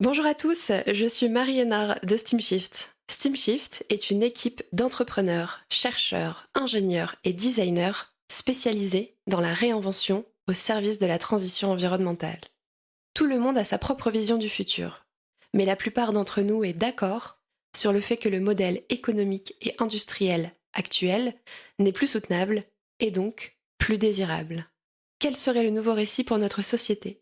Bonjour à tous, je suis Marie Hénard de SteamShift. SteamShift est une équipe d'entrepreneurs, chercheurs, ingénieurs et designers spécialisés dans la réinvention au service de la transition environnementale. Tout le monde a sa propre vision du futur, mais la plupart d'entre nous est d'accord sur le fait que le modèle économique et industriel actuel n'est plus soutenable et donc plus désirable. Quel serait le nouveau récit pour notre société ?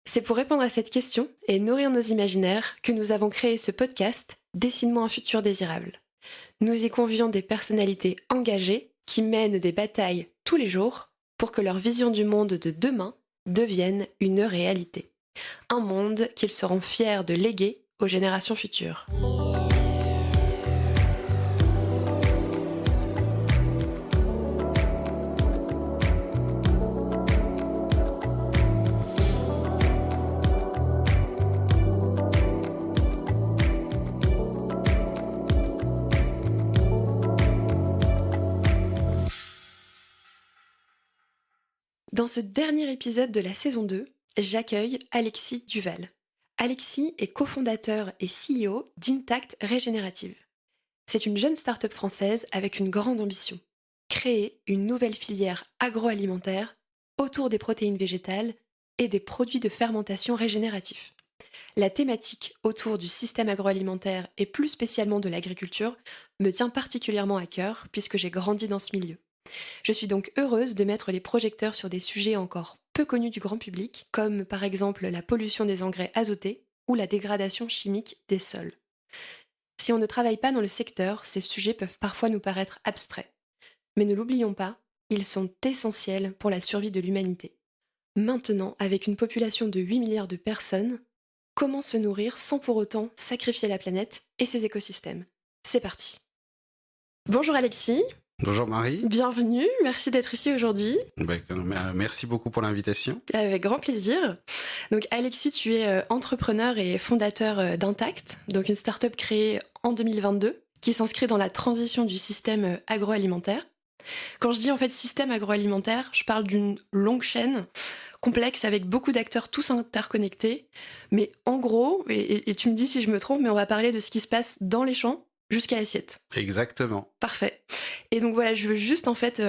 C'est pour répondre à cette question et nourrir nos imaginaires que nous avons créé ce podcast Dessine-moi un futur désirable. Nous y convions des personnalités engagées qui mènent des batailles tous les jours pour que leur vision du monde de demain devienne une réalité. Un monde qu'ils seront fiers de léguer aux générations futures. Dans ce dernier épisode de la saison 2, j'accueille Alexis Duval. Alexis est cofondateur et CEO d'Intact Régénérative. C'est une jeune start-up française avec une grande ambition. Créer une nouvelle filière agroalimentaire autour des protéines végétales et des produits de fermentation régénératifs. La thématique autour du système agroalimentaire et plus spécialement de l'agriculture me tient particulièrement à cœur puisque j'ai grandi dans ce milieu. Je suis donc heureuse de mettre les projecteurs sur des sujets encore peu connus du grand public, comme par exemple la pollution des engrais azotés ou la dégradation chimique des sols. Si on ne travaille pas dans le secteur, ces sujets peuvent parfois nous paraître abstraits. Mais ne l'oublions pas, ils sont essentiels pour la survie de l'humanité. Maintenant, avec une population de 8 milliards de personnes, comment se nourrir sans pour autant sacrifier la planète et ses écosystèmes ? C'est parti. Bonjour Alexis. Bonjour Marie. Bienvenue, merci d'être ici aujourd'hui. Merci beaucoup pour l'invitation. Avec grand plaisir. Donc Alexis, tu es entrepreneur et fondateur d'Intact, donc une start-up créée en 2022 qui s'inscrit dans la transition du système agroalimentaire. Quand je dis en fait système agroalimentaire, je parle d'une longue chaîne complexe avec beaucoup d'acteurs tous interconnectés. Mais en gros, et tu me dis si je me trompe, mais on va parler de ce qui se passe dans les champs jusqu'à l'assiette. Exactement. Parfait. Et donc voilà, je veux juste en fait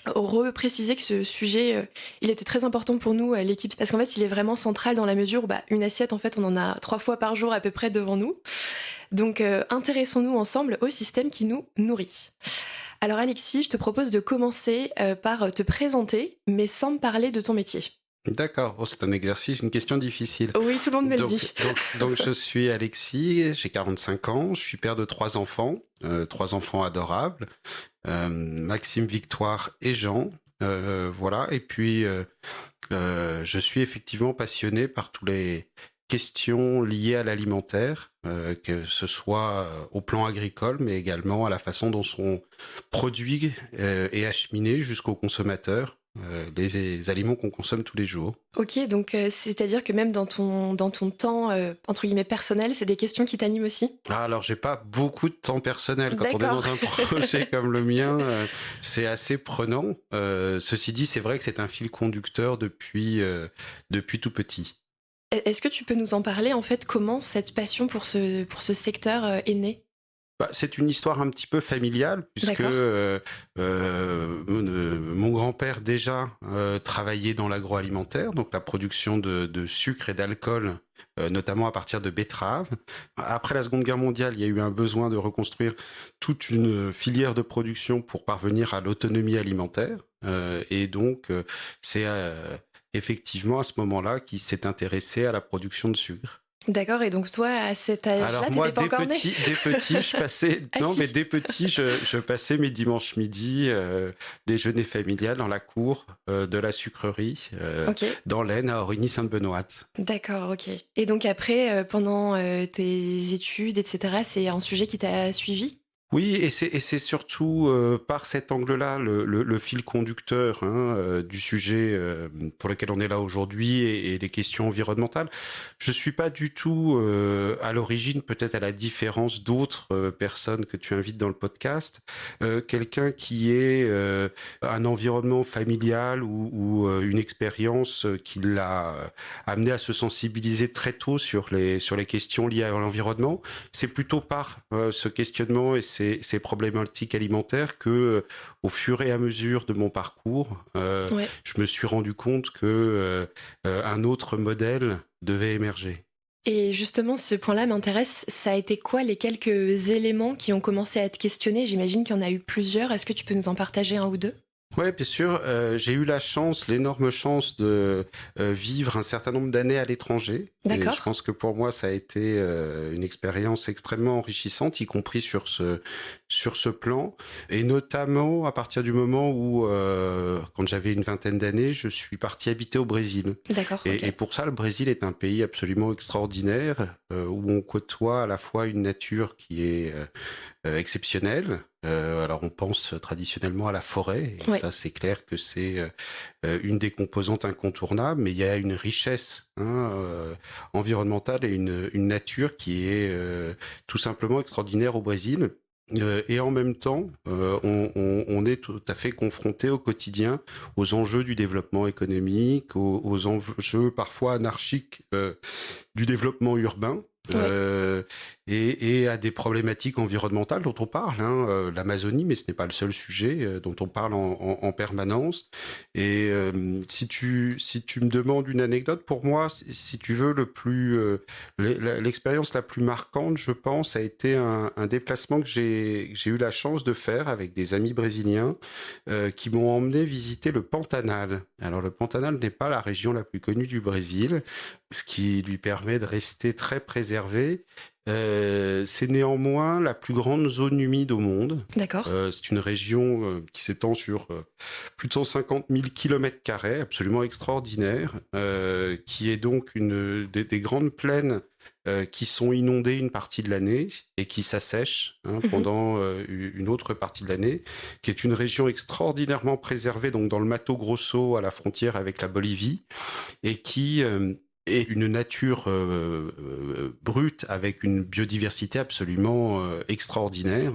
repréciser que ce sujet, il était très important pour nous, l'équipe, parce qu'en fait, il est vraiment central dans la mesure où une assiette, en fait, on en a 3 fois par jour à peu près devant nous. Donc intéressons-nous ensemble au système qui nous nourrit. Alors Alexis, je te propose de commencer par te présenter, mais sans me parler de ton métier. D'accord, c'est un exercice, une question difficile. Oui, tout le monde me le dit. Donc je suis Alexis, j'ai 45 ans, je suis père de 3 enfants, 3 enfants adorables, Maxime, Victoire et Jean, voilà. Et puis je suis effectivement passionné par toutes les questions liées à l'alimentaire, que ce soit au plan agricole, mais également à la façon dont sont produits et acheminés jusqu'au consommateur. Les aliments qu'on consomme tous les jours. Ok, donc c'est-à-dire que même dans ton temps entre guillemets personnel, c'est des questions qui t'animent aussi ? Alors j'ai pas beaucoup de temps personnel. Quand D'accord. On est dans un projet comme le mien, c'est assez prenant. Ceci dit, c'est vrai que c'est un fil conducteur depuis tout petit. Est-ce que tu peux nous en parler en fait, comment cette passion pour ce secteur est née ? C'est une histoire un petit peu familiale, puisque mon grand-père déjà travaillait dans l'agroalimentaire, donc la production de sucre et d'alcool, notamment à partir de betteraves. Après la Seconde Guerre mondiale, il y a eu un besoin de reconstruire toute une filière de production pour parvenir à l'autonomie alimentaire. Et donc, c'est effectivement à ce moment-là qu'il s'est intéressé à la production de sucre. D'accord, et donc toi, à cet âge-là, t'étais pas encore né ? Dès petit, je passais... mais dès petit, je passais mes dimanches midi déjeuner familial dans la cour de la sucrerie, dans l'Aisne, à Origny-Sainte-Benoîte. D'accord, ok. Et donc après, pendant tes études, etc., c'est un sujet qui t'a suivi ? Oui, et c'est surtout par cet angle-là le fil conducteur du sujet pour lequel on est là aujourd'hui et les questions environnementales. Je suis pas du tout à l'origine, peut-être à la différence d'autres personnes que tu invites dans le podcast, quelqu'un qui est un environnement familial ou une expérience qui l'a amené à se sensibiliser très tôt sur les questions liées à l'environnement. C'est plutôt par ce questionnement et ces problématiques alimentaires que, au fur et à mesure de mon parcours, Ouais. je me suis rendu compte que un autre modèle devait émerger. Et justement, ce point-là m'intéresse. Ça a été quoi les quelques éléments qui ont commencé à être questionnés? J'imagine qu'il y en a eu plusieurs. Est-ce que tu peux nous en partager un ou deux? Ouais, bien sûr. J'ai eu la chance, l'énorme chance de vivre un certain nombre d'années à l'étranger. Et je D'accord. pense que pour moi, ça a été une expérience extrêmement enrichissante, y compris sur ce plan. Et notamment à partir du moment où, quand j'avais une vingtaine d'années, je suis parti habiter au Brésil. D'accord, Et ok. pour ça, le Brésil est un pays absolument extraordinaire, où on côtoie à la fois une nature qui est exceptionnelle. Alors on pense traditionnellement à la forêt, et Oui, ça c'est clair que c'est une des composantes incontournables, mais il y a une richesse environnementale et une nature qui est tout simplement extraordinaire au Brésil. Et en même temps, on est tout à fait confronté au quotidien aux enjeux du développement économique, aux enjeux parfois anarchiques du développement urbain. oui. Et à des problématiques environnementales dont on parle, l'Amazonie, mais ce n'est pas le seul sujet dont on parle en permanence. Et si tu me demandes une anecdote, pour moi, si tu veux, l'expérience la plus marquante, je pense, a été un déplacement que j'ai eu la chance de faire avec des amis brésiliens qui m'ont emmené visiter le Pantanal. Alors le Pantanal n'est pas la région la plus connue du Brésil, ce qui lui permet de rester très préservé. C'est néanmoins la plus grande zone humide au monde. D'accord. C'est une région qui s'étend sur plus de 150 000 kilomètres carrés, absolument extraordinaire, qui est donc une des grandes plaines qui sont inondées une partie de l'année et qui s'assèchent Mhm. pendant une autre partie de l'année, qui est une région extraordinairement préservée, donc dans le Mato Grosso, à la frontière avec la Bolivie, et qui est une nature brute avec une biodiversité absolument extraordinaire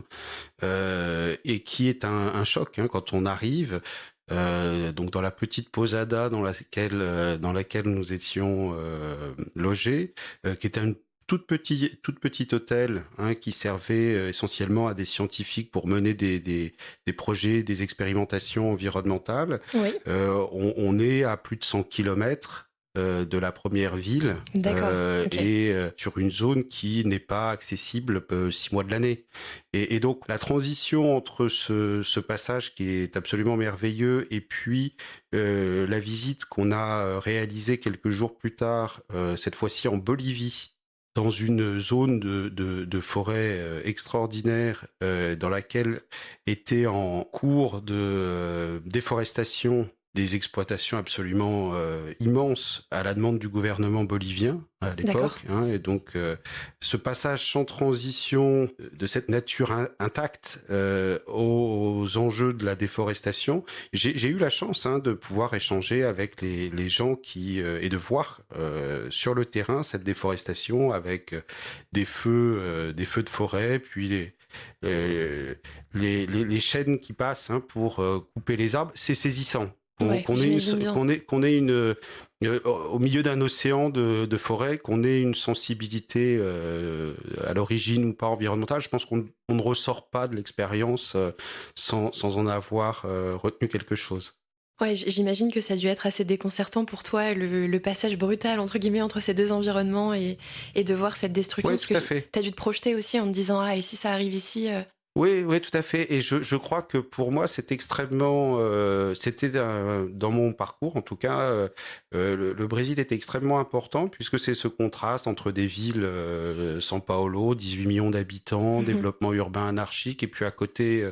et qui est un choc quand on arrive. Donc dans la petite posada dans laquelle nous étions logés, qui était un toute petite hôtel qui servait essentiellement à des scientifiques pour mener des projets, des expérimentations environnementales. Oui, On est à plus de 100 kilomètres de la première ville d'accord. Ok. et sur une zone qui n'est pas accessible 6 mois de l'année. Et donc la transition entre ce passage qui est absolument merveilleux et puis la visite qu'on a réalisée quelques jours plus tard, cette fois-ci en Bolivie, dans une zone de forêt extraordinaire dans laquelle était en cours de déforestation des exploitations absolument immenses à la demande du gouvernement bolivien à D'accord. l'époque. Et donc, ce passage sans transition de cette nature intacte aux enjeux de la déforestation, j'ai eu la chance de pouvoir échanger avec les gens et de voir sur le terrain cette déforestation avec des feux de forêt, puis les chaînes qui passent pour couper les arbres. C'est saisissant. Ouais, j'imagine bien. Qu'on ait au milieu d'un océan de forêt, qu'on ait une sensibilité à l'origine ou pas environnementale. Je pense qu'on ne ressort pas de l'expérience sans en avoir retenu quelque chose. Ouais, j'imagine que ça a dû être assez déconcertant pour toi, le passage brutal, entre guillemets, entre ces deux environnements et de voir cette destruction, Oui, parce que tout à fait. tu as dû te projeter aussi en te disant, ah, et si ça arrive ici Oui, oui, tout à fait. Et je crois que pour moi, c'est extrêmement, c'était dans mon parcours, en tout cas, le Brésil était extrêmement important puisque c'est ce contraste entre des villes, São Paulo, 18 millions d'habitants, Mhm. développement urbain anarchique, et puis à côté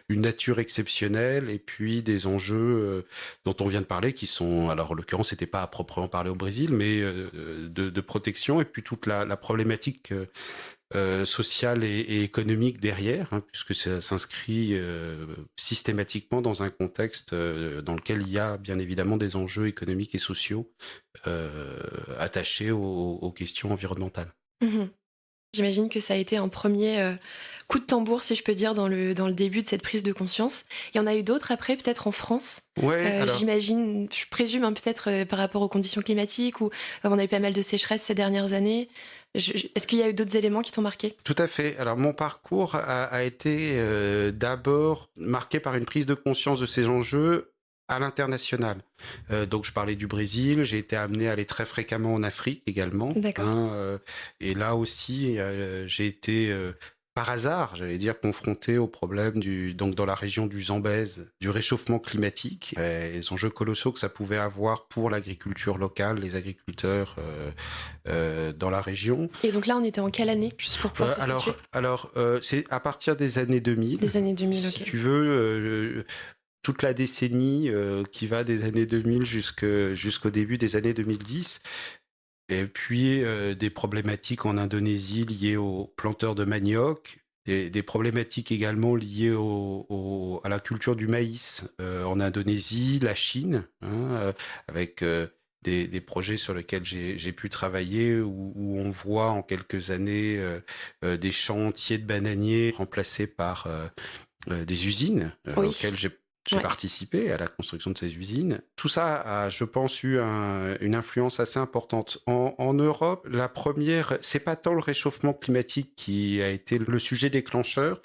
une nature exceptionnelle, et puis des enjeux dont on vient de parler, qui sont, alors en l'occurrence, c'était pas à proprement parler au Brésil, mais de protection, et puis toute la problématique sociale et économique derrière, hein, puisque ça s'inscrit systématiquement dans un contexte dans lequel il y a bien évidemment des enjeux économiques et sociaux attachés aux questions environnementales. Mmh. J'imagine que ça a été un premier coup de tambour, si je peux dire, dans le début de cette prise de conscience. Il y en a eu d'autres après, peut-être en France. Ouais, alors J'imagine, je présume, hein, peut-être par rapport aux conditions climatiques, où on a eu pas mal de sécheresse ces dernières années. Est-ce qu'il y a eu d'autres éléments qui t'ont marqué? tout à fait. Alors mon parcours a été d'abord marqué par une prise de conscience de ces enjeux à l'international. Donc je parlais du Brésil, j'ai été amené à aller très fréquemment en Afrique également. D'accord. Et là aussi, j'ai été par hasard, j'allais dire, confronté au problème donc dans la région du Zambèze, du réchauffement climatique, les enjeux colossaux que ça pouvait avoir pour l'agriculture locale, les agriculteurs dans la région. Et donc là, on était en quelle année, juste pour pouvoir se situer? C'est à partir des années 2000. Les années 2000, Si ok. tu veux, toute la décennie qui va des années 2000 jusqu'au début des années 2010. Et puis des problématiques en Indonésie liées aux planteurs de manioc, des problématiques également liées à la culture du maïs en Indonésie, la Chine, hein, avec des projets sur lesquels j'ai pu travailler où on voit en quelques années des champs entiers de bananiers remplacés par des usines Oui. auxquelles j'ai Ouais. participé à la construction de ces usines. Tout ça a, je pense, eu une influence assez importante. En Europe, la première, c'est pas tant le réchauffement climatique qui a été le sujet déclencheur,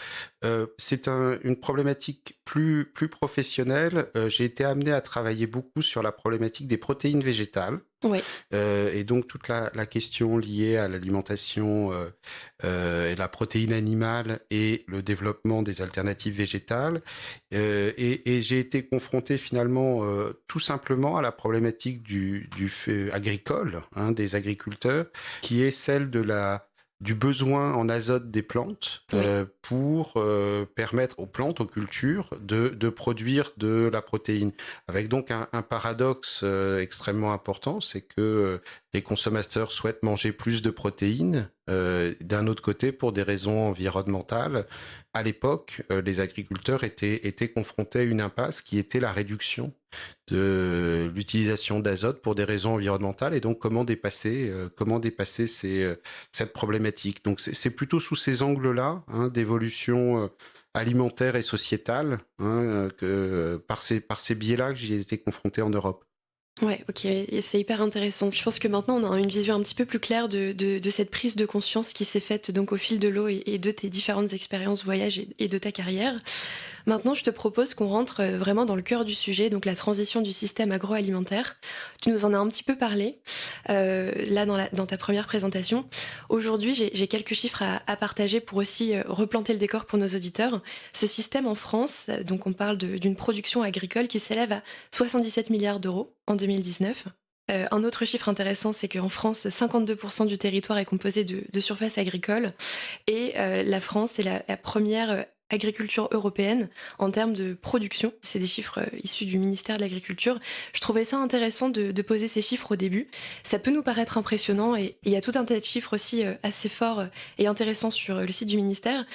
c'est une problématique plus professionnelle. J'ai été amené à travailler beaucoup sur la problématique des protéines végétales. Oui. Et donc toute la question liée à l'alimentation et la protéine animale et le développement des alternatives végétales. Et j'ai été confronté finalement tout simplement à la problématique du fait agricole, hein, des agriculteurs, qui est celle du besoin en azote des plantes pour permettre aux plantes, aux cultures, de produire de la protéine. Avec donc un paradoxe extrêmement important, c'est que les consommateurs souhaitent manger plus de protéines. D'un autre côté, pour des raisons environnementales, à l'époque, les agriculteurs étaient confrontés à une impasse qui était la réduction de l'utilisation d'azote pour des raisons environnementales, et donc comment dépasser cette problématique. Donc c'est plutôt sous ces angles-là, hein, d'évolution alimentaire et sociétale, hein, que par ces biais-là que j'y ai été confronté en Europe. Ouais, ok, et c'est hyper intéressant. Je pense que maintenant on a une vision un petit peu plus claire de cette prise de conscience qui s'est faite donc au fil de l'eau et de tes différentes expériences voyage et de ta carrière. Maintenant, je te propose qu'on rentre vraiment dans le cœur du sujet, donc la transition du système agroalimentaire. Tu nous en as un petit peu parlé là dans ta première présentation. Aujourd'hui, j'ai quelques chiffres à partager pour aussi replanter le décor pour nos auditeurs. Ce système en France, donc on parle d'une production agricole qui s'élève à 77 milliards d'euros en 2019. Un autre chiffre intéressant, c'est qu'en France, 52% du territoire est composé de surfaces agricoles et la France est la première agriculture européenne en termes de production. C'est des chiffres issus du ministère de l'Agriculture. Je trouvais ça intéressant de poser ces chiffres au début. Ça peut nous paraître impressionnant et il y a tout un tas de chiffres aussi assez forts et intéressants sur le site du ministère.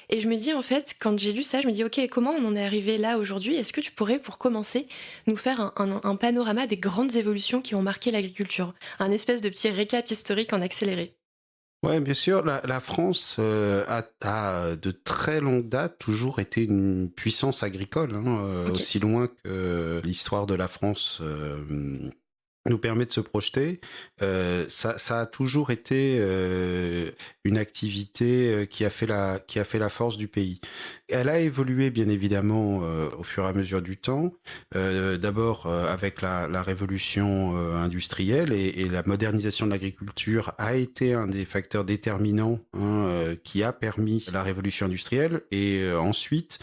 Et je me dis, en fait, quand j'ai lu ça, je me dis, ok, comment on en est arrivé là aujourd'hui? Est-ce que tu pourrais, pour commencer, nous faire un panorama des grandes évolutions qui ont marqué l'agriculture? Un espèce de petit récap historique en accéléré. Ouais, bien sûr, la France a de très longue date toujours été une puissance agricole, hein, Ok. aussi loin que l'histoire de la France nous permet de se projeter. Ça a toujours été une activité qui a fait la force du pays. Elle a évolué bien évidemment au fur et à mesure du temps. D'abord avec la révolution industrielle et la modernisation de l'agriculture a été un des facteurs déterminants, hein, qui a permis la révolution industrielle. Et ensuite,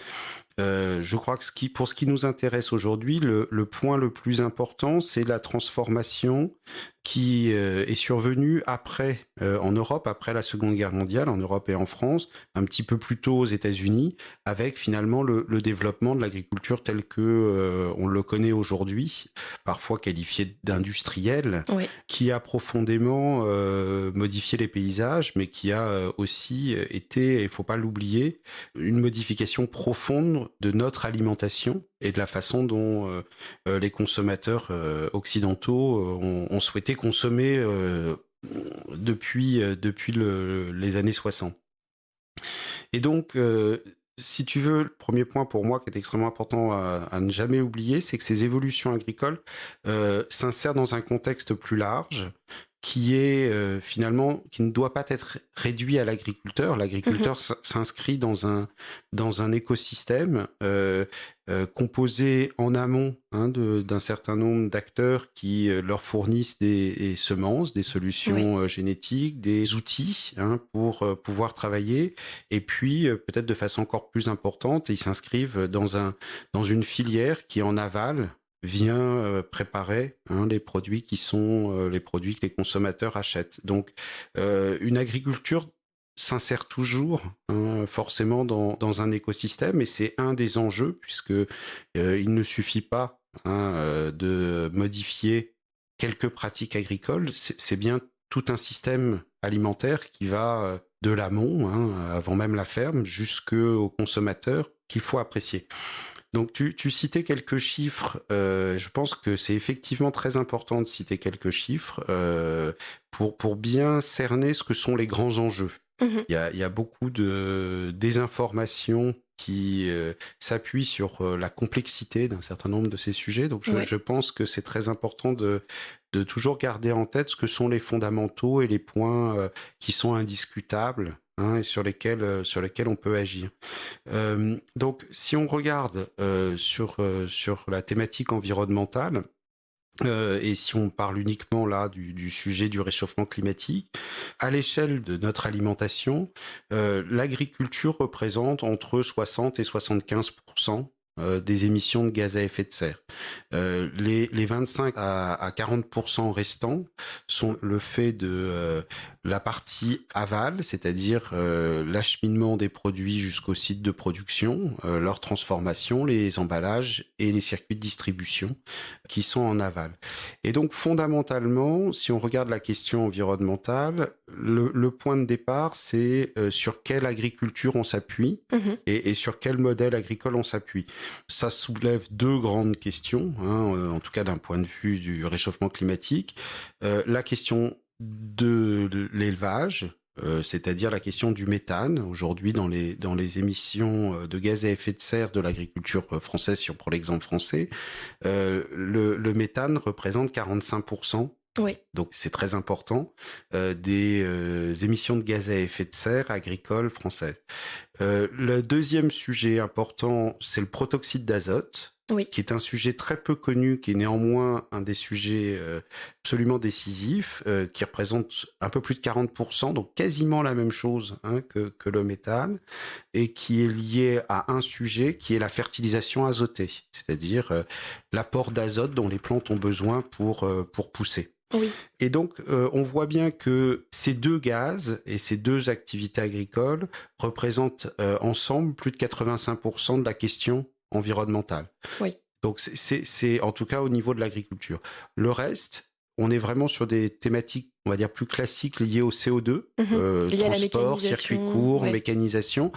je crois que pour ce qui nous intéresse aujourd'hui, le point le plus important, c'est la transformation qui est survenue après, en Europe, après la Seconde Guerre mondiale, en Europe et en France, un petit peu plus tôt aux États-Unis, avec finalement le développement de l'agriculture tel que on le connaît aujourd'hui, parfois qualifié d'industriel, Oui. qui a profondément modifié les paysages, mais qui a aussi été, il faut pas l'oublier, une modification profonde de notre alimentation et de la façon dont les consommateurs occidentaux ont souhaité consommer depuis les années 60. Et donc, si tu veux, le premier point pour moi qui est extrêmement important à ne jamais oublier, c'est que ces évolutions agricoles s'insèrent dans un contexte plus large qui est finalement, qui ne doit pas être réduit à l'agriculteur. L'agriculteur s'inscrit dans un écosystème composé en amont d'un certain nombre d'acteurs qui leur fournissent des semences, des solutions génétiques, des outils pour pouvoir travailler. Et puis, peut-être de façon encore plus importante, ils s'inscrivent dans une filière qui en aval vient préparer les produits qui sont les produits que les consommateurs achètent. Donc, une agriculture s'insère toujours forcément dans un écosystème, et c'est un des enjeux, puisque il ne suffit pas de modifier quelques pratiques agricoles, c'est bien tout un système alimentaire qui va de l'amont, avant même la ferme, jusqu'au consommateur, qu'il faut apprécier. Donc tu citais quelques chiffres, je pense que c'est effectivement très important de citer quelques chiffres pour bien cerner ce que sont les grands enjeux. Il y a beaucoup de désinformation qui s'appuie sur la complexité d'un certain nombre de ces sujets. Donc je pense que c'est très important de toujours garder en tête ce que sont les fondamentaux et les points qui sont indiscutables et sur lesquels on peut agir. Donc, si on regarde sur la thématique environnementale, et si on parle uniquement là du sujet du réchauffement climatique, à l'échelle de notre alimentation, l'agriculture représente entre 60 et 75% des émissions de gaz à effet de serre. Les 25 à 40% restants sont le fait de la partie aval, c'est-à-dire l'acheminement des produits jusqu'au site de production, leur transformation, les emballages et les circuits de distribution qui sont en aval. Et donc fondamentalement, si on regarde la question environnementale, le point de départ, c'est sur quelle agriculture on s'appuie et sur quel modèle agricole on s'appuie. Ça soulève deux grandes questions, en tout cas d'un point de vue du réchauffement climatique. La question de l'élevage, c'est-à-dire la question du méthane. Aujourd'hui, dans les émissions de gaz à effet de serre de l'agriculture française, si on prend l'exemple français, le méthane représente 45%. Oui. Donc c'est très important des émissions de gaz à effet de serre agricoles françaises. Le deuxième sujet important, c'est le protoxyde d'azote, qui est un sujet très peu connu, qui est néanmoins un des sujets absolument décisifs, qui représente un peu plus de 40%, donc quasiment la même chose que le méthane, et qui est lié à un sujet qui est la fertilisation azotée, c'est-à-dire l'apport d'azote dont les plantes ont besoin pour pousser. Oui. Et donc, on voit bien que ces deux gaz et ces deux activités agricoles représentent ensemble plus de 85% de la question environnementale. Oui. Donc, c'est en tout cas au niveau de l'agriculture. Le reste, on est vraiment sur des thématiques, on va dire, plus classiques liées au CO2, transport, circuit court, mécanisation.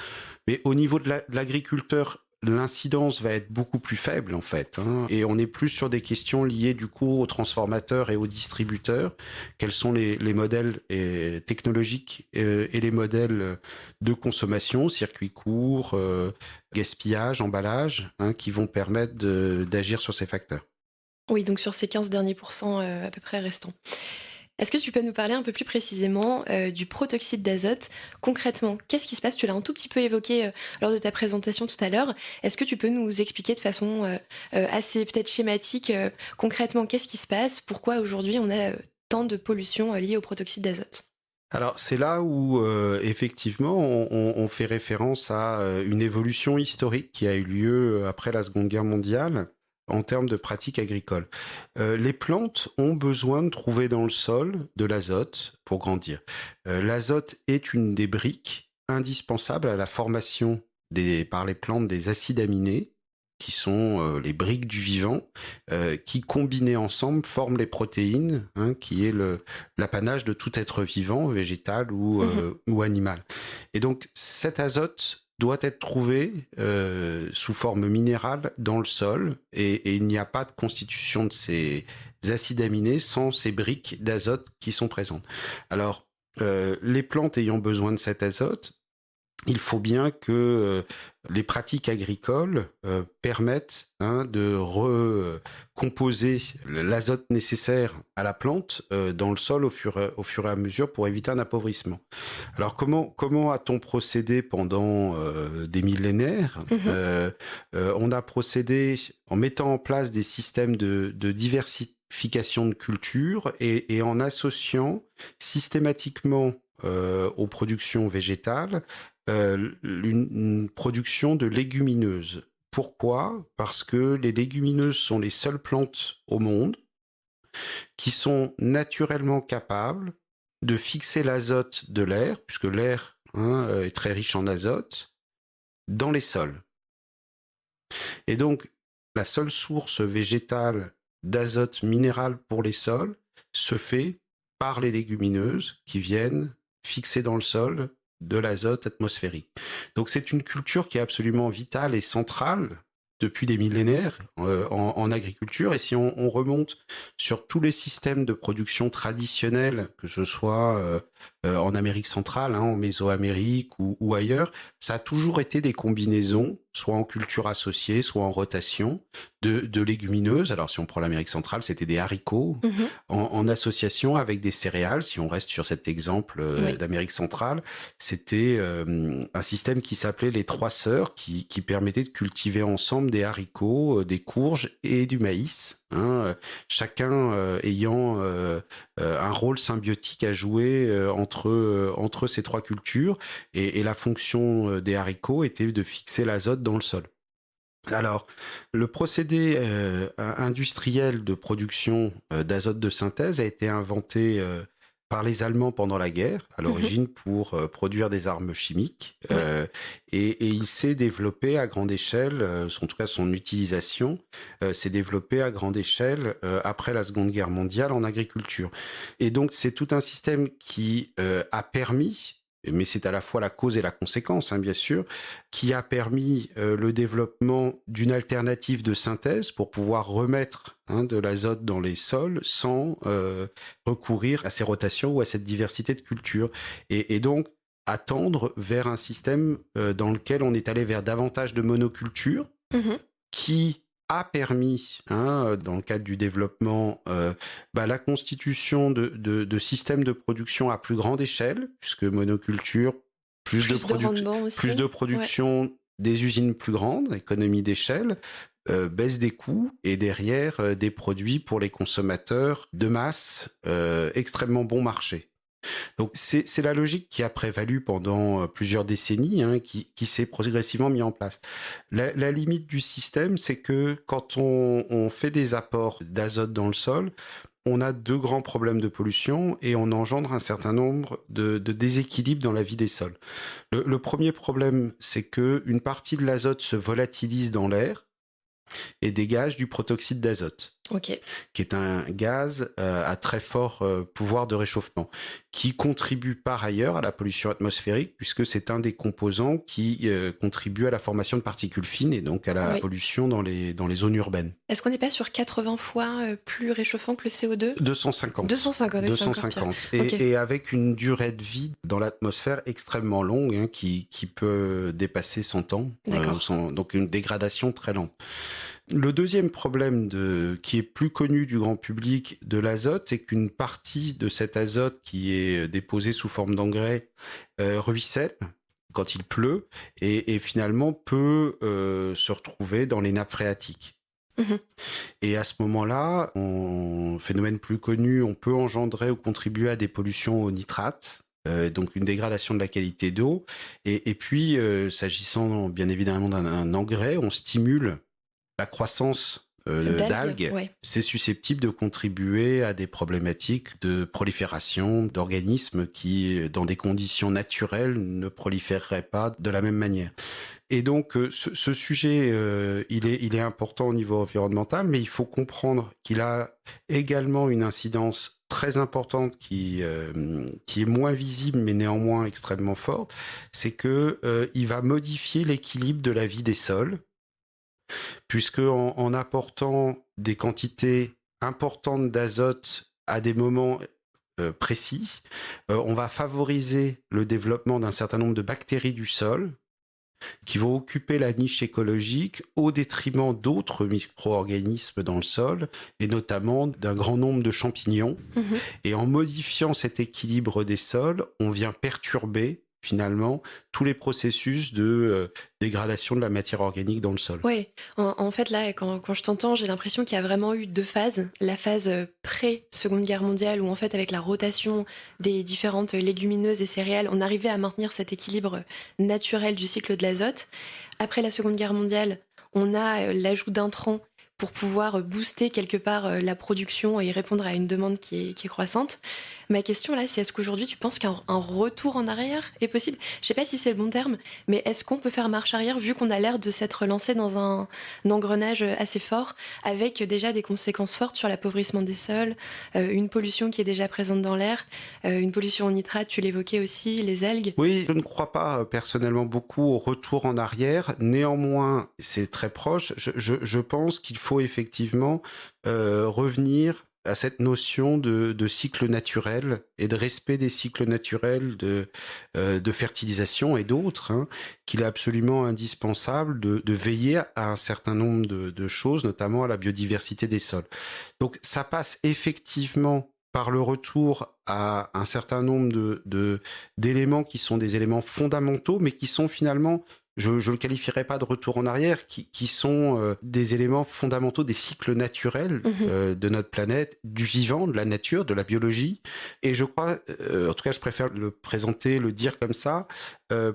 Mais au niveau de l'agriculteur, l'incidence va être beaucoup plus faible en fait, et on est plus sur des questions liées du coup aux transformateurs et aux distributeurs. Quels sont les modèles technologiques et les modèles de consommation, circuit court, gaspillage, emballage, qui vont permettre d'agir sur ces facteurs. Oui, donc sur ces 15 derniers pourcents à peu près restants. Est-ce que tu peux nous parler un peu plus précisément du protoxyde d'azote? Concrètement, qu'est-ce qui se passe? Tu l'as un tout petit peu évoqué lors de ta présentation tout à l'heure. Est-ce que tu peux nous expliquer de façon assez peut-être schématique, concrètement, qu'est-ce qui se passe? Pourquoi aujourd'hui on a tant de pollution liée au protoxyde d'azote? Alors c'est là où effectivement on fait référence à une évolution historique qui a eu lieu après la Seconde Guerre mondiale, en termes de pratiques agricoles. Les plantes ont besoin de trouver dans le sol de l'azote pour grandir. L'azote est une des briques indispensables à la formation par les plantes des acides aminés, qui sont les briques du vivant, qui combinés ensemble forment les protéines, qui est l'apanage de tout être vivant, végétal ou animal. Et donc cet azote doit être trouvé sous forme minérale dans le sol, et il n'y a pas de constitution de ces acides aminés sans ces briques d'azote qui sont présentes. Alors, les plantes ayant besoin de cet azote, il faut bien que les pratiques agricoles permettent de recomposer l'azote nécessaire à la plante dans le sol au fur et à mesure pour éviter un appauvrissement. Alors comment a-t-on procédé pendant des millénaires? On a procédé en mettant en place des systèmes de diversification de cultures et en associant systématiquement aux productions végétales une production de légumineuses. Pourquoi ? Parce que les légumineuses sont les seules plantes au monde qui sont naturellement capables de fixer l'azote de l'air, puisque l'air est très riche en azote, dans les sols. Et donc, la seule source végétale d'azote minéral pour les sols se fait par les légumineuses qui viennent fixer dans le sol de l'azote atmosphérique. Donc c'est une culture qui est absolument vitale et centrale depuis des millénaires en agriculture. Et si on remonte sur tous les systèmes de production traditionnels, que ce soit en Amérique centrale, en Mésoamérique ou ailleurs, ça a toujours été des combinaisons, soit en culture associée, soit en rotation, de légumineuses. Alors si on prend l'Amérique centrale, c'était des haricots, en association avec des céréales. Si on reste sur cet exemple d'Amérique centrale, c'était un système qui s'appelait les trois sœurs, qui permettait de cultiver ensemble des haricots, des courges et du maïs, chacun ayant un rôle symbiotique à jouer entre ces trois cultures, et la fonction des haricots était de fixer l'azote dans le sol. Alors, le procédé industriel de production d'azote de synthèse a été inventé par les Allemands pendant la guerre, à l'origine pour produire des armes chimiques, et il s'est développé à grande échelle, en tout cas son utilisation s'est développée à grande échelle après la Seconde Guerre mondiale en agriculture. Et donc c'est tout un système qui a permis, mais c'est à la fois la cause et la conséquence, bien sûr, qui a permis le développement d'une alternative de synthèse pour pouvoir remettre de l'azote dans les sols sans recourir à ces rotations ou à cette diversité de cultures. Et donc, attendre vers un système dans lequel on est allé vers davantage de monoculture, qui a permis, dans le cadre du développement, la constitution de systèmes de production à plus grande échelle, puisque monoculture, plus de production, des usines plus grandes, économie d'échelle, baisse des coûts, et derrière des produits pour les consommateurs de masse, extrêmement bon marché. Donc c'est la logique qui a prévalu pendant plusieurs décennies, qui s'est progressivement mis en place. La limite du système, c'est que quand on fait des apports d'azote dans le sol, on a deux grands problèmes de pollution et on engendre un certain nombre de déséquilibres dans la vie des sols. Le premier problème, c'est que une partie de l'azote se volatilise dans l'air et dégage du protoxyde d'azote, qui est un gaz à très fort pouvoir de réchauffement, qui contribue par ailleurs à la pollution atmosphérique, puisque c'est un des composants qui contribue à la formation de particules fines et donc à la pollution dans les zones urbaines. Est-ce qu'on n'est pas sur 80 fois plus réchauffant que le CO2 ? 250. 250. Et avec une durée de vie dans l'atmosphère extrêmement longue, qui peut dépasser 100 ans, donc une dégradation très lente. Le deuxième problème qui est plus connu du grand public de l'azote, c'est qu'une partie de cet azote qui est déposé sous forme d'engrais ruisselle quand il pleut et finalement peut se retrouver dans les nappes phréatiques. Et à ce moment-là, phénomène plus connu, on peut engendrer ou contribuer à des pollutions aux nitrates. Donc une dégradation de la qualité d'eau. Et puis, s'agissant bien évidemment d'un engrais, on stimule la croissance d'algues, ouais. c'est susceptible de contribuer à des problématiques de prolifération d'organismes qui, dans des conditions naturelles, ne proliféreraient pas de la même manière. Et donc, ce sujet, il est important au niveau environnemental, mais il faut comprendre qu'il a également une incidence très importante qui est moins visible, mais néanmoins extrêmement forte. C'est que il va modifier l'équilibre de la vie des sols, puisque en apportant des quantités importantes d'azote à des moments précis, on va favoriser le développement d'un certain nombre de bactéries du sol qui vont occuper la niche écologique au détriment d'autres micro-organismes dans le sol, et notamment d'un grand nombre de champignons. Mhm. Et en modifiant cet équilibre des sols, on vient perturber finalement tous les processus de dégradation de la matière organique dans le sol. Oui, en fait là, quand je t'entends, j'ai l'impression qu'il y a vraiment eu deux phases. La phase pré-Seconde Guerre mondiale, où en fait avec la rotation des différentes légumineuses et céréales, on arrivait à maintenir cet équilibre naturel du cycle de l'azote. Après la Seconde Guerre mondiale, on a l'ajout d'intrants pour pouvoir booster quelque part la production et répondre à une demande qui est croissante. Ma question là, c'est est-ce qu'aujourd'hui tu penses qu'un retour en arrière est possible ? Je sais pas si c'est le bon terme, mais est-ce qu'on peut faire marche arrière vu qu'on a l'air de s'être lancé dans un engrenage assez fort avec déjà des conséquences fortes sur l'appauvrissement des sols, une pollution qui est déjà présente dans l'air, une pollution en nitrate, tu l'évoquais aussi, les algues. Oui, je ne crois pas personnellement beaucoup au retour en arrière. Néanmoins, c'est très proche. Je pense qu'il faut effectivement revenir à cette notion de cycle naturel et de respect des cycles naturels de fertilisation et d'autres, qu'il est absolument indispensable de veiller à un certain nombre de choses, notamment à la biodiversité des sols. Donc ça passe effectivement par le retour à un certain nombre d'éléments qui sont des éléments fondamentaux, mais qui sont finalement, je le qualifierais pas de retour en arrière, qui sont des éléments fondamentaux des cycles naturels de notre planète, du vivant, de la nature, de la biologie. Et je crois, en tout cas je préfère le dire comme ça,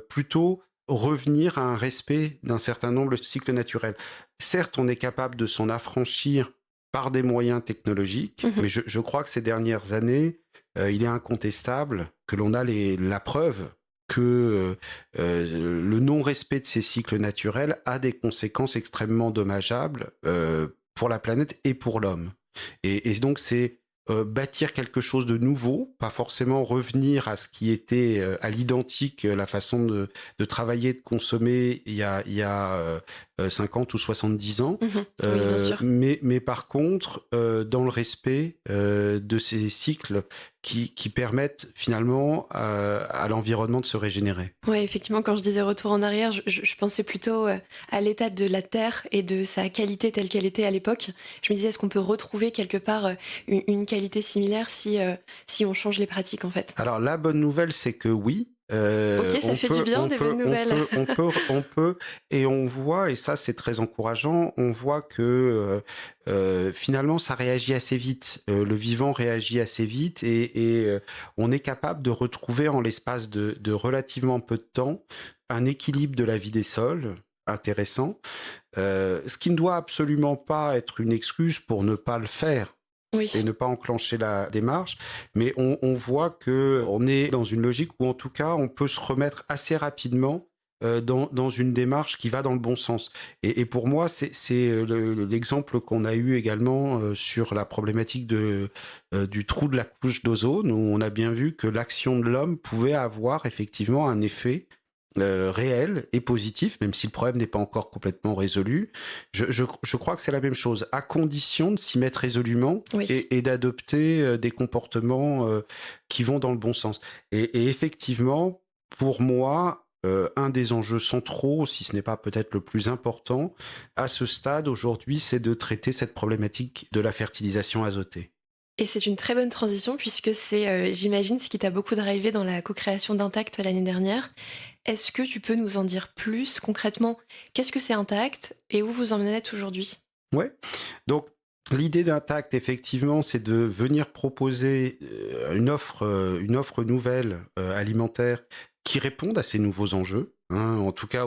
plutôt revenir à un respect d'un certain nombre de cycles naturels. Certes, on est capable de s'en affranchir par des moyens technologiques, mais je crois que ces dernières années, il est incontestable que l'on a la preuve que le non-respect de ces cycles naturels a des conséquences extrêmement dommageables pour la planète et pour l'homme. Et donc c'est bâtir quelque chose de nouveau, pas forcément revenir à ce qui était à l'identique, la façon de travailler, de consommer il y a 50 ou 70 ans, Oui, bien sûr. mais par contre dans le respect de ces cycles qui permettent finalement à l'environnement de se régénérer. Oui, effectivement, quand je disais retour en arrière, je pensais plutôt à l'état de la Terre et de sa qualité telle qu'elle était à l'époque. Je me disais, est-ce qu'on peut retrouver quelque part une qualité similaire si on change les pratiques, en fait ? Alors, la bonne nouvelle, c'est que oui. Ok, ça fait du bien, des bonnes nouvelles. On peut, et on voit, et ça c'est très encourageant, on voit que finalement ça réagit assez vite, le vivant réagit assez vite, et on est capable de retrouver en l'espace de relativement peu de temps un équilibre de la vie des sols intéressant, ce qui ne doit absolument pas être une excuse pour ne pas le faire. Oui. Et ne pas enclencher la démarche, mais on voit que on est dans une logique où en tout cas on peut se remettre assez rapidement dans une démarche qui va dans le bon sens. Et pour moi, c'est l'exemple qu'on a eu également sur la problématique du trou de la couche d'ozone, où on a bien vu que l'action de l'homme pouvait avoir effectivement un effet réel et positif, même si le problème n'est pas encore complètement résolu. Je crois que c'est la même chose, à condition de s'y mettre résolument, Oui. et d'adopter des comportements qui vont dans le bon sens. Et effectivement, pour moi, un des enjeux centraux, si ce n'est pas peut-être le plus important, à ce stade aujourd'hui, c'est de traiter cette problématique de la fertilisation azotée. Et c'est une très bonne transition puisque c'est, j'imagine, ce qui t'a beaucoup drivé dans la co-création d'Intact l'année dernière. Est-ce que tu peux nous en dire plus concrètement ? Qu'est-ce que c'est Intact et où vous en êtes aujourd'hui ? Ouais. Donc, l'idée d'Intact, effectivement, c'est de venir proposer une offre nouvelle alimentaire qui réponde à ces nouveaux enjeux. En tout cas,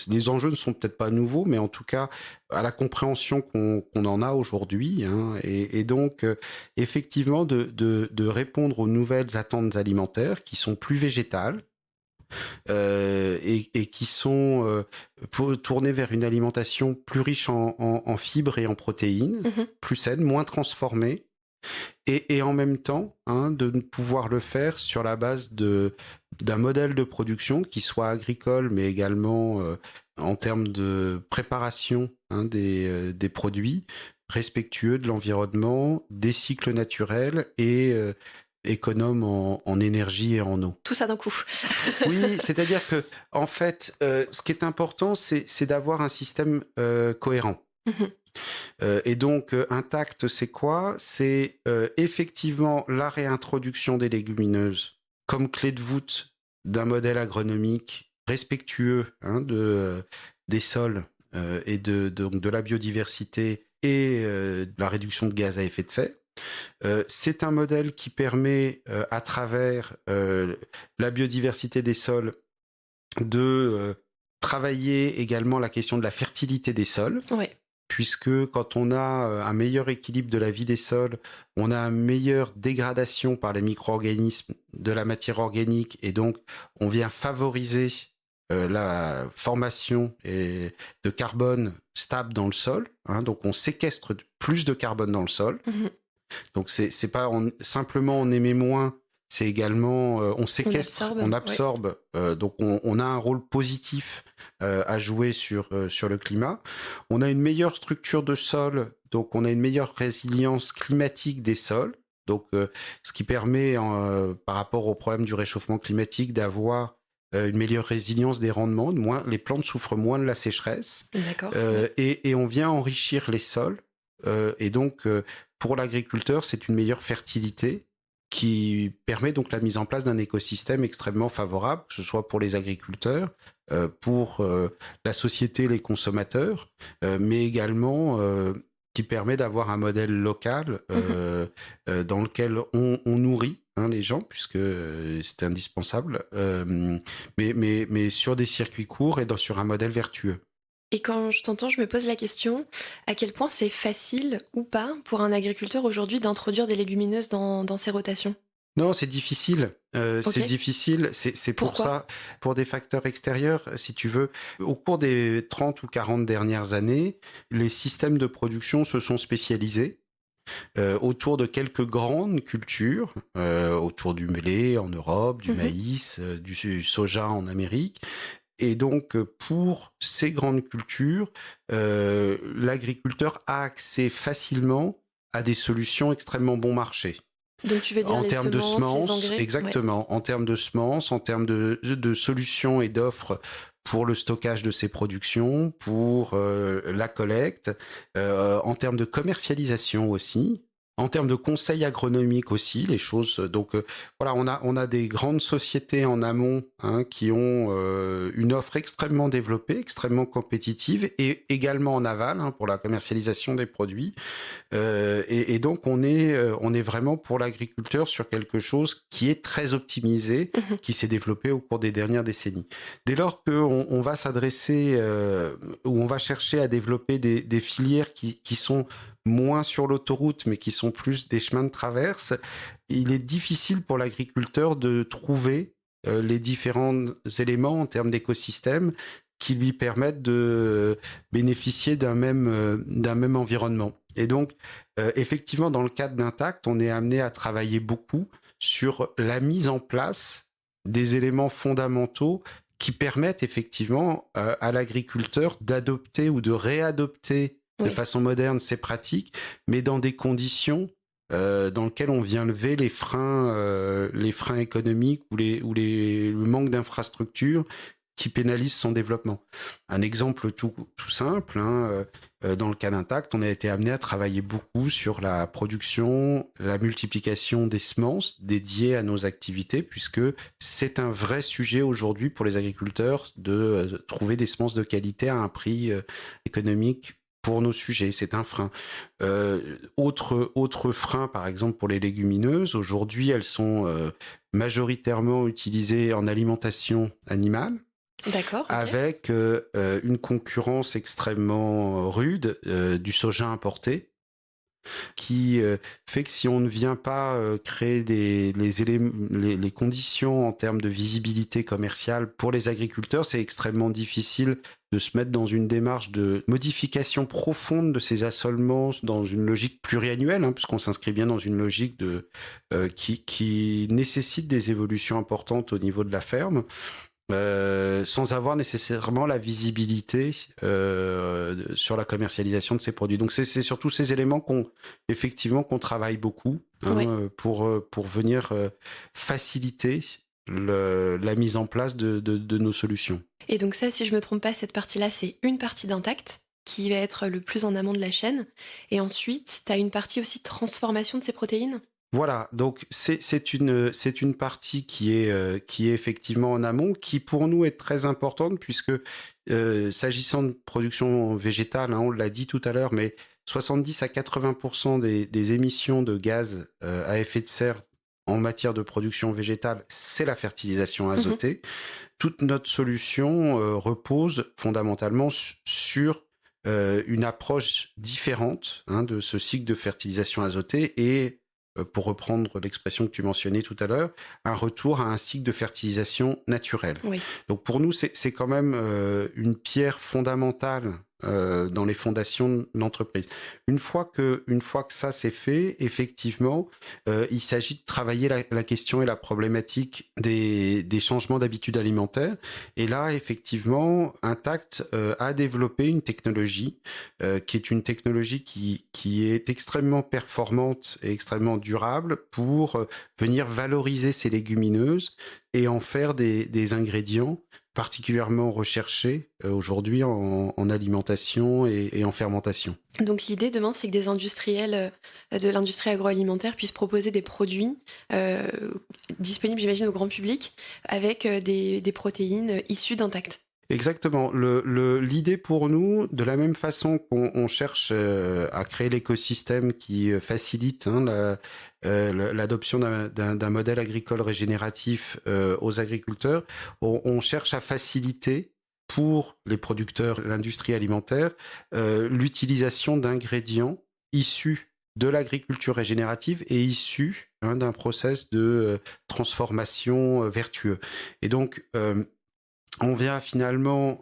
les enjeux ne sont peut-être pas nouveaux, mais en tout cas à la compréhension qu'on en a aujourd'hui, et donc effectivement de répondre aux nouvelles attentes alimentaires qui sont plus végétales et qui sont tournées vers une alimentation plus riche en fibres et en protéines, plus saine, moins transformée. Et en même temps, de pouvoir le faire sur la base d'un modèle de production qui soit agricole, mais également en termes de préparation des produits, respectueux de l'environnement, des cycles naturels et économe en énergie et en eau. Tout ça d'un coup. Oui, c'est-à-dire que en fait, ce qui est important, c'est d'avoir un système cohérent. Et donc, intact, c'est quoi ? C'est effectivement la réintroduction des légumineuses comme clé de voûte d'un modèle agronomique respectueux des sols et de la biodiversité et de la réduction de gaz à effet de serre. C'est un modèle qui permet, à travers la biodiversité des sols, de travailler également la question de la fertilité des sols. Ouais. Puisque quand on a un meilleur équilibre de la vie des sols, on a une meilleure dégradation par les micro-organismes de la matière organique, et donc on vient favoriser la formation de carbone stable dans le sol. Donc on séquestre plus de carbone dans le sol. Donc c'est pas simplement on émet moins, c'est également on séquestre, on absorbe. Donc on a un rôle positif à jouer sur le climat. On a une meilleure structure de sol, donc on a une meilleure résilience climatique des sols. Donc ce qui permet par rapport au problème du réchauffement climatique d'avoir une meilleure résilience des rendements, les plantes souffrent moins de la sécheresse. D'accord. Et on vient enrichir les sols. Et donc pour l'agriculteur, c'est une meilleure fertilité qui permet donc la mise en place d'un écosystème extrêmement favorable, que ce soit pour les agriculteurs, pour la société, les consommateurs, mais également qui permet d'avoir un modèle local dans lequel on nourrit les gens, puisque c'est indispensable, mais sur des circuits courts et sur un modèle vertueux. Et quand je t'entends, je me pose la question, à quel point c'est facile ou pas pour un agriculteur aujourd'hui d'introduire des légumineuses dans ses rotations ? Non, c'est difficile. Okay. C'est difficile. C'est pour ça, pour des facteurs extérieurs, si tu veux. Au cours des 30 ou 40 dernières années, les systèmes de production se sont spécialisés autour de quelques grandes cultures, autour du blé en Europe, du maïs, du soja en Amérique. Et donc, pour ces grandes cultures, l'agriculteur a accès facilement à des solutions extrêmement bon marché. Donc tu veux dire en les termes semences, de semences, les engrais, exactement. Ouais. En termes de semences, en termes de solutions et d'offres pour le stockage de ces productions, pour la collecte, en termes de commercialisation aussi. En termes de conseils agronomiques aussi, les choses. Donc voilà, on a des grandes sociétés en amont qui ont une offre extrêmement développée, extrêmement compétitive, et également en aval pour la commercialisation des produits. Et donc on est vraiment pour l'agriculteur sur quelque chose qui est très optimisé, qui s'est développé au cours des dernières décennies. Dès lors qu'on va s'adresser ou on va chercher à développer des filières qui sont moins sur l'autoroute, mais qui sont plus des chemins de traverse, il est difficile pour l'agriculteur de trouver les différents éléments en termes d'écosystème qui lui permettent de bénéficier d'un même environnement. Et donc, effectivement, dans le cadre d'Intact, on est amené à travailler beaucoup sur la mise en place des éléments fondamentaux qui permettent effectivement à l'agriculteur d'adopter ou de réadopter de façon moderne ces pratiques, mais dans des conditions dans lesquelles on vient lever les freins économiques ou le manque d'infrastructures qui pénalisent son développement. Un exemple tout simple, dans le cas d'Intact, on a été amené à travailler beaucoup sur la production, la multiplication des semences dédiées à nos activités, puisque c'est un vrai sujet aujourd'hui pour les agriculteurs de trouver des semences de qualité à un prix économique pour nos sujets, c'est un frein. Autre frein, par exemple, pour les légumineuses, aujourd'hui, elles sont majoritairement utilisées en alimentation animale. D'accord. Okay. Avec une concurrence extrêmement rude du soja importé, qui fait que si on ne vient pas créer les conditions en termes de visibilité commerciale pour les agriculteurs, c'est extrêmement difficile de se mettre dans une démarche de modification profonde de ces assolements dans une logique pluriannuelle, puisqu'on s'inscrit bien dans une logique qui nécessite des évolutions importantes au niveau de la ferme. Sans avoir nécessairement la visibilité sur la commercialisation de ces produits. Donc c'est surtout ces éléments qu'on travaille beaucoup Oui. pour venir faciliter la mise en place de nos solutions. Et donc ça, si je me trompe pas, cette partie-là, c'est une partie d'Intact qui va être le plus en amont de la chaîne. Et ensuite, tu as une partie aussi de transformation de ces protéines. Voilà, donc c'est une partie qui est effectivement en amont, qui pour nous est très importante puisque s'agissant de production végétale, on l'a dit tout à l'heure, mais 70 à 80% des émissions de gaz à effet de serre en matière de production végétale, c'est la fertilisation azotée. Toute notre solution repose fondamentalement sur une approche différente de ce cycle de fertilisation azotée et pour reprendre l'expression que tu mentionnais tout à l'heure, un retour à un cycle de fertilisation naturel. Oui. Donc pour nous, c'est quand même une pierre fondamentale dans les fondations de l'entreprise. Une fois que ça c'est fait, effectivement, il s'agit de travailler la question et la problématique des changements d'habitudes alimentaires. Et là, effectivement, Intact a développé une technologie qui est une technologie qui est extrêmement performante et extrêmement durable pour venir valoriser ces légumineuses et en faire des ingrédients particulièrement recherchés aujourd'hui en alimentation et en fermentation. Donc l'idée demain, c'est que des industriels de l'industrie agroalimentaire puissent proposer des produits disponibles, j'imagine, au grand public, avec des protéines issues d'Intact. Exactement. L'idée pour nous, de la même façon qu'on cherche à créer l'écosystème qui facilite l'adoption d'un modèle agricole régénératif aux agriculteurs, on cherche à faciliter pour les producteurs, l'industrie alimentaire, l'utilisation d'ingrédients issus de l'agriculture régénérative et issus d'un process de transformation vertueux. Et donc, on vient finalement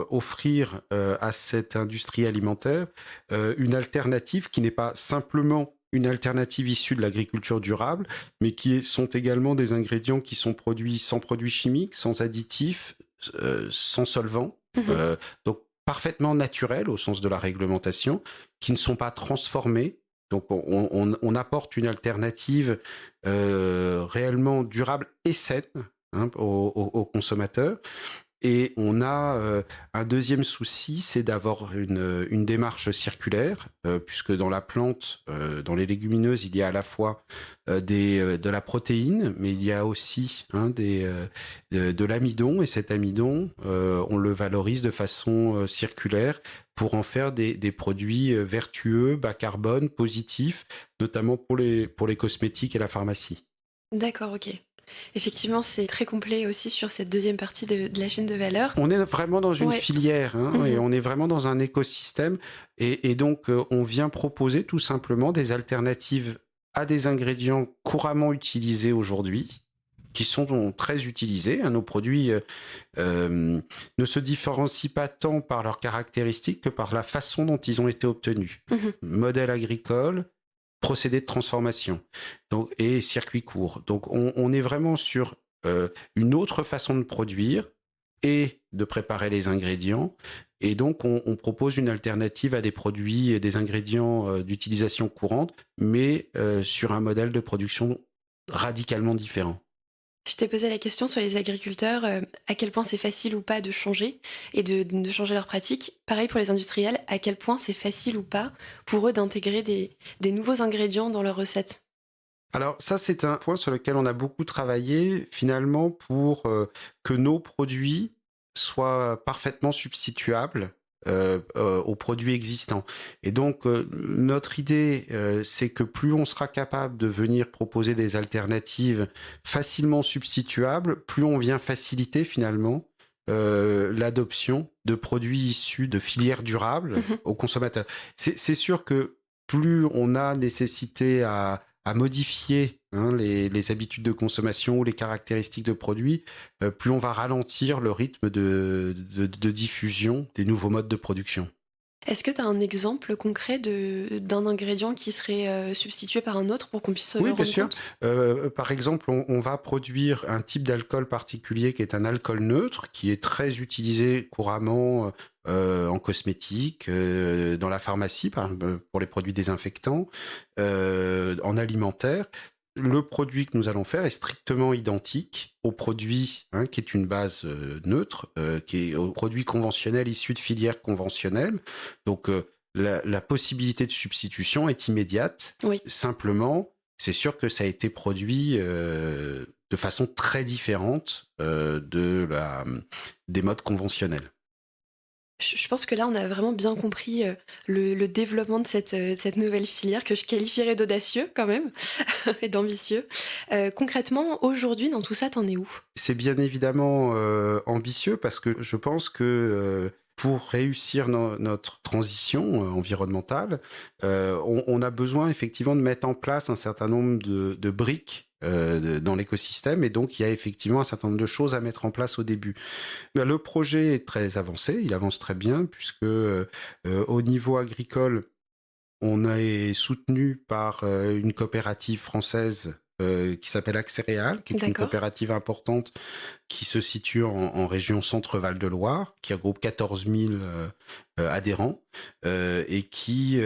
offrir à cette industrie alimentaire une alternative qui n'est pas simplement une alternative issue de l'agriculture durable, mais qui sont également des ingrédients qui sont produits sans produits chimiques, sans additifs, sans solvants, donc parfaitement naturels au sens de la réglementation, qui ne sont pas transformés. Donc on apporte une alternative réellement durable et saine aux consommateurs. Et on a un deuxième souci, c'est d'avoir une démarche circulaire, puisque dans la plante, dans les légumineuses, il y a à la fois de la protéine, mais il y a aussi de l'amidon, et cet amidon, on le valorise de façon circulaire pour en faire des produits vertueux, bas carbone, positifs, notamment pour les cosmétiques et la pharmacie. D'accord, ok. Effectivement, c'est très complet aussi sur cette deuxième partie de la chaîne de valeur. On est vraiment dans une filière et on est vraiment dans un écosystème et donc on vient proposer tout simplement des alternatives à des ingrédients couramment utilisés aujourd'hui, qui sont très utilisés. Nos produits ne se différencient pas tant par leurs caractéristiques que par la façon dont ils ont été obtenus. Modèle agricole, procédé de transformation et circuit court. Donc on est vraiment sur une autre façon de produire et de préparer les ingrédients. Et donc on propose une alternative à des produits et des ingrédients d'utilisation courante, mais sur un modèle de production radicalement différent. Je t'ai posé la question sur les agriculteurs, à quel point c'est facile ou pas de changer et de changer leurs pratiques. Pareil pour les industriels, à quel point c'est facile ou pas pour eux d'intégrer des nouveaux ingrédients dans leurs recettes. Alors ça, c'est un point sur lequel on a beaucoup travaillé finalement pour que nos produits soient parfaitement substituables aux produits existants. Et donc, notre idée, c'est que plus on sera capable de venir proposer des alternatives facilement substituables, plus on vient faciliter finalement l'adoption de produits issus de filières durables aux consommateurs. C'est sûr que plus on a nécessité à modifier les habitudes de consommation ou les caractéristiques de produits, plus on va ralentir le rythme de diffusion des nouveaux modes de production. Est-ce que tu as un exemple concret d'un ingrédient qui serait substitué par un autre pour qu'on puisse Oui, rendre bien sûr. compte? Par exemple, on va produire un type d'alcool particulier qui est un alcool neutre, qui est très utilisé couramment en cosmétique, dans la pharmacie, pour les produits désinfectants, en alimentaire. Le produit que nous allons faire est strictement identique au produit qui est une base neutre, qui est au produit conventionnel issu de filières conventionnelles. Donc la possibilité de substitution est immédiate. Oui. Simplement, c'est sûr que ça a été produit de façon très différente des modes conventionnels. Je pense que là, on a vraiment bien compris le développement de cette nouvelle filière que je qualifierais d'audacieux quand même et d'ambitieux. Concrètement, aujourd'hui, dans tout ça, t'en es où? C'est bien évidemment ambitieux parce que je pense que pour réussir notre transition environnementale, on a besoin effectivement de mettre en place un certain nombre de briques dans l'écosystème, et donc il y a effectivement un certain nombre de choses à mettre en place au début. Le projet est très avancé, il avance très bien, puisque au niveau agricole, on est soutenu par une coopérative française qui s'appelle Axéréal, qui est une coopérative importante qui se situe en région Centre-Val de Loire, qui regroupe 14 000 adhérents et qui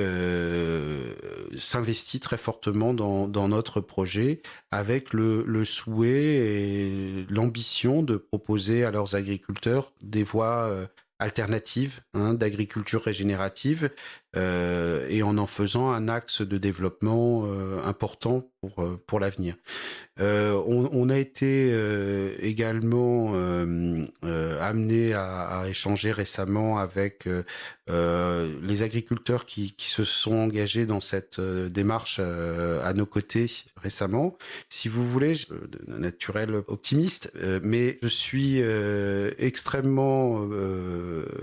s'investit très fortement dans notre projet, avec le souhait et l'ambition de proposer à leurs agriculteurs des voies alternatives d'agriculture régénérative, et en faisant un axe de développement important pour l'avenir. On a été également amené à échanger récemment avec les agriculteurs qui se sont engagés dans cette démarche à nos côtés récemment. Si vous voulez, naturel optimiste, mais je suis extrêmement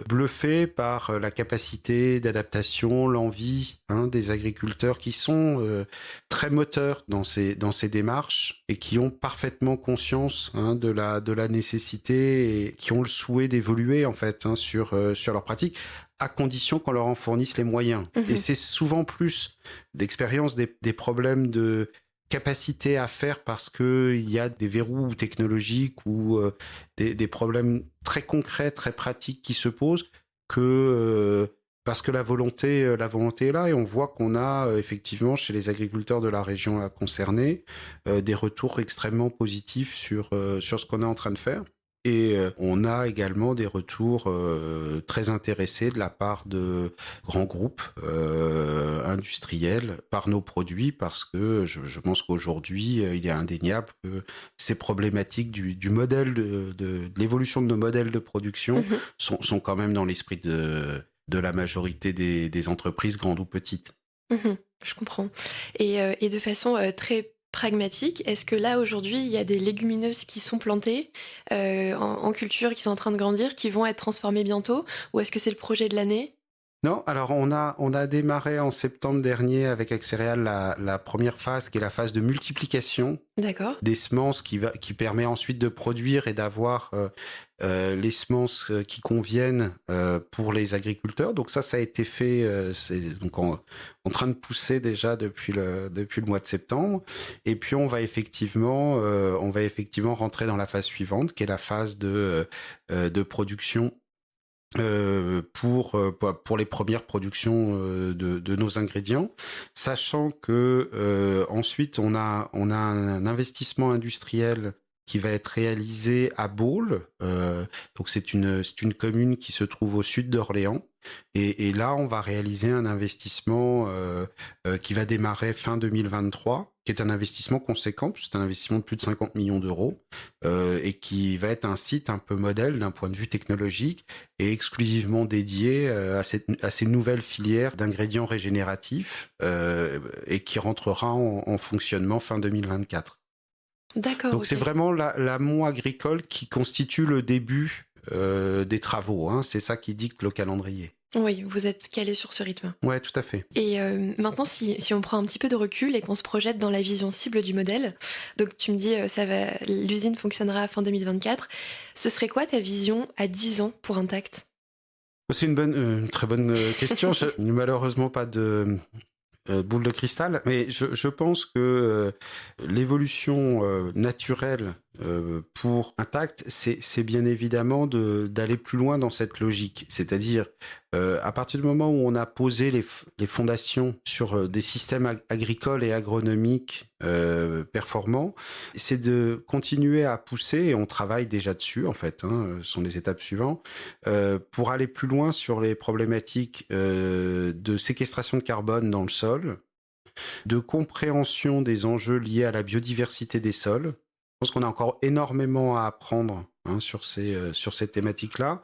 bluffé par la capacité d'adaptation, l'envie des agriculteurs qui sont très moteurs dans ces démarches et qui ont parfaitement conscience de la nécessité et qui ont le souhait d'évoluer en fait sur leur pratique, à condition qu'on leur en fournisse les moyens. Et c'est souvent plus d'expérience des problèmes de capacité à faire parce qu'il y a des verrous technologiques ou des problèmes très concrets, très pratiques qui se posent, que parce que la volonté est là, et on voit qu'on a effectivement chez les agriculteurs de la région concernée des retours extrêmement positifs sur ce qu'on est en train de faire. Et on a également des retours très intéressés de la part de grands groupes industriels par nos produits, parce que je pense qu'aujourd'hui, il est indéniable que ces problématiques du modèle de l'évolution de nos modèles de production sont quand même dans l'esprit de la majorité des entreprises, grandes ou petites. Je comprends. Et de façon très pragmatique, est-ce que là aujourd'hui il y a des légumineuses qui sont plantées en culture, qui sont en train de grandir, qui vont être transformées bientôt, ou est-ce que c'est le projet de l'année? Non, alors on a démarré en septembre dernier avec Axéréal la première phase, qui est la phase de multiplication des semences, qui permet ensuite de produire et d'avoir les semences qui conviennent pour les agriculteurs. Donc ça a été fait, c'est donc en train de pousser déjà depuis le mois de septembre. Et puis on va effectivement rentrer dans la phase suivante, qui est la phase de production pour les premières productions de nos ingrédients, sachant que ensuite on a un investissement industriel qui va être réalisé à Baule. Donc c'est une commune qui se trouve au sud d'Orléans. Et là, on va réaliser un investissement qui va démarrer fin 2023, qui est un investissement conséquent, c'est un investissement de plus de 50 millions d'euros, et qui va être un site un peu modèle d'un point de vue technologique et exclusivement dédié à ces nouvelles filières d'ingrédients régénératifs, et qui rentrera en fonctionnement fin 2024. D'accord. Donc c'est vraiment l'amont agricole qui constitue le début des travaux. Hein. C'est ça qui dicte le calendrier. Oui, vous êtes calé sur ce rythme. Ouais, tout à fait. Et maintenant, si on prend un petit peu de recul et qu'on se projette dans la vision cible du modèle, donc tu me dis l'usine fonctionnera à fin 2024, ce serait quoi ta vision à 10 ans pour Intact ? C'est une très bonne question. Je n'ai malheureusement pas de boule de cristal, mais je pense que l'évolution naturelle pour Intact, c'est bien évidemment d'aller plus loin dans cette logique. C'est-à-dire, à partir du moment où on a posé les fondations sur des systèmes agricoles et agronomiques performants, c'est de continuer à pousser, et on travaille déjà dessus en fait, ce sont les étapes suivantes, pour aller plus loin sur les problématiques de séquestration de carbone dans le sol, de compréhension des enjeux liés à la biodiversité des sols. Je pense qu'on a encore énormément à apprendre sur ces thématiques-là.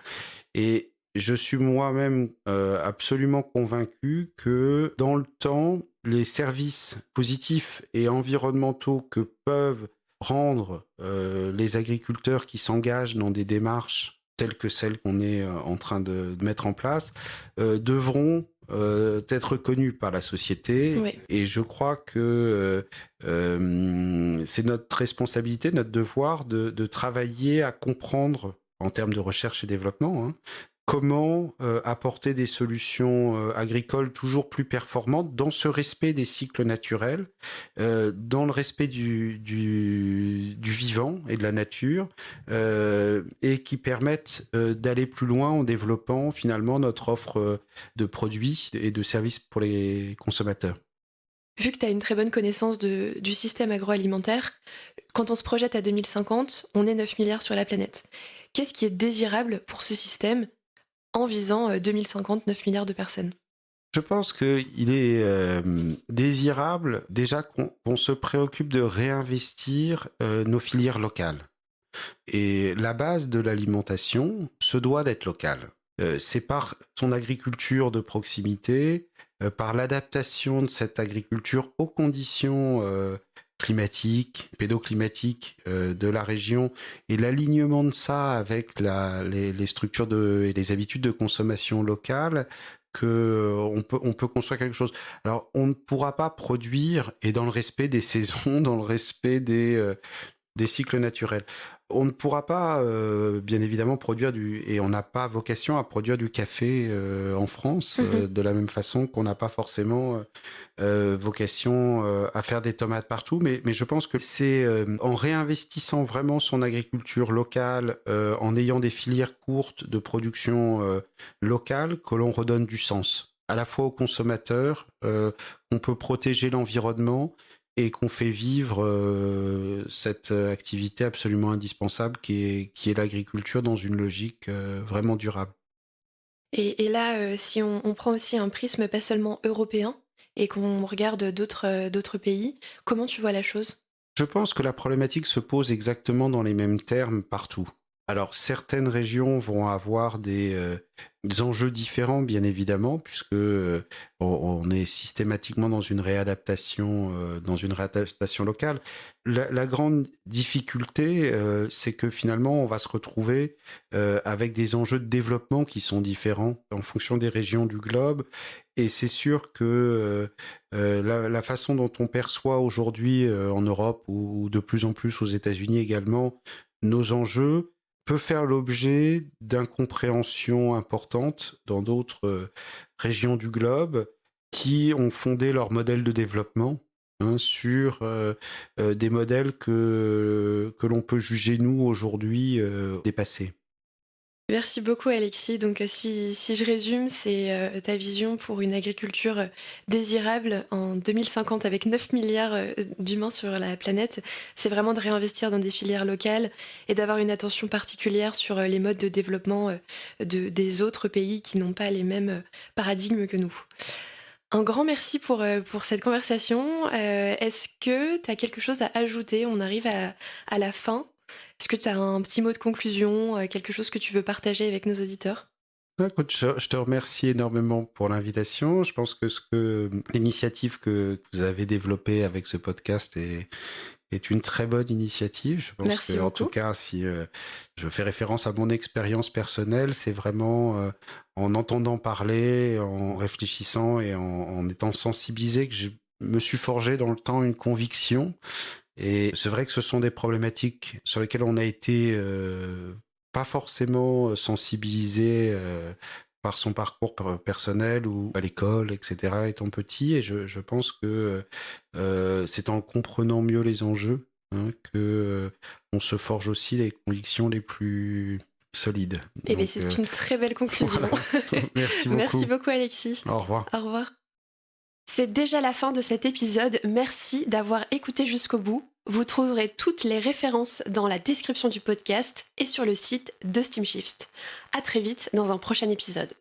Et je suis moi-même absolument convaincu que dans le temps, les services positifs et environnementaux que peuvent rendre les agriculteurs qui s'engagent dans des démarches telles que celles qu'on est en train de mettre en place devront être reconnus par la société. Oui. Et je crois que c'est notre responsabilité, notre devoir de travailler à comprendre en termes de recherche et développement comment apporter des solutions agricoles toujours plus performantes dans ce respect des cycles naturels, dans le respect du vivant et de la nature, et qui permettent d'aller plus loin en développant finalement notre offre de produits et de services pour les consommateurs. Vu que tu as une très bonne connaissance du système agroalimentaire, quand on se projette à 2050, on est 9 milliards sur la planète. Qu'est-ce qui est désirable pour ce système en visant 2050, 9 milliards de personnes ? Je pense qu'il est désirable déjà qu'on se préoccupe de réinvestir nos filières locales. Et la base de l'alimentation se doit d'être locale. C'est par son agriculture de proximité, par l'adaptation de cette agriculture aux conditions climatiques, pédoclimatiques de la région et l'alignement de ça avec les structures et les habitudes de consommation locales qu'on peut construire quelque chose. Alors, on ne pourra pas produire, et dans le respect des saisons, dans le respect des cycles naturels. On ne pourra pas, bien évidemment, produire et on n'a pas vocation à produire du café en France, de la même façon qu'on n'a pas forcément vocation à faire des tomates partout, mais je pense que c'est en réinvestissant vraiment son agriculture locale, en ayant des filières courtes de production locale, que l'on redonne du sens, à la fois aux consommateurs, qu'on peut protéger l'environnement, et qu'on fait vivre cette activité absolument indispensable qui est l'agriculture dans une logique vraiment durable. Et là, si on prend aussi un prisme pas seulement européen et qu'on regarde d'autres pays, comment tu vois la chose ? Je pense que la problématique se pose exactement dans les mêmes termes partout. Alors, certaines régions vont avoir des enjeux différents, bien évidemment, puisque on est systématiquement dans une réadaptation locale. La grande difficulté, c'est que finalement, on va se retrouver avec des enjeux de développement qui sont différents en fonction des régions du globe. Et c'est sûr que la façon dont on perçoit aujourd'hui en Europe ou de plus en plus aux États-Unis également nos enjeux peut faire l'objet d'incompréhensions importantes dans d'autres régions du globe qui ont fondé leur modèle de développement sur des modèles que l'on peut juger, nous, aujourd'hui, dépassés. Merci beaucoup Alexis. Donc si je résume, c'est ta vision pour une agriculture désirable en 2050 avec 9 milliards d'humains sur la planète. C'est vraiment de réinvestir dans des filières locales et d'avoir une attention particulière sur les modes de développement des autres pays qui n'ont pas les mêmes paradigmes que nous. Un grand merci pour cette conversation. Est-ce que tu as quelque chose à ajouter ? On arrive à la fin. Est-ce que tu as un petit mot de conclusion, quelque chose que tu veux partager avec nos auditeurs ? Écoute, je te remercie énormément pour l'invitation. Je pense que l'initiative que vous avez développée avec ce podcast est est une très bonne initiative. Je pense Merci que, en beaucoup. tout cas, si je fais référence à mon expérience personnelle, c'est vraiment en entendant parler, en réfléchissant et en étant sensibilisé que je me suis forgé dans le temps une conviction. Et c'est vrai que ce sont des problématiques sur lesquelles on a été pas forcément sensibilisé par son parcours personnel ou à l'école, etc., étant petit. Et je pense que c'est en comprenant mieux les enjeux que on se forge aussi les convictions les plus solides. Eh bien, c'est une très belle conclusion. Voilà. Merci beaucoup. Merci beaucoup, Alexis. Au revoir. Au revoir. C'est déjà la fin de cet épisode. Merci d'avoir écouté jusqu'au bout. Vous trouverez toutes les références dans la description du podcast et sur le site de SteamShift. À très vite dans un prochain épisode.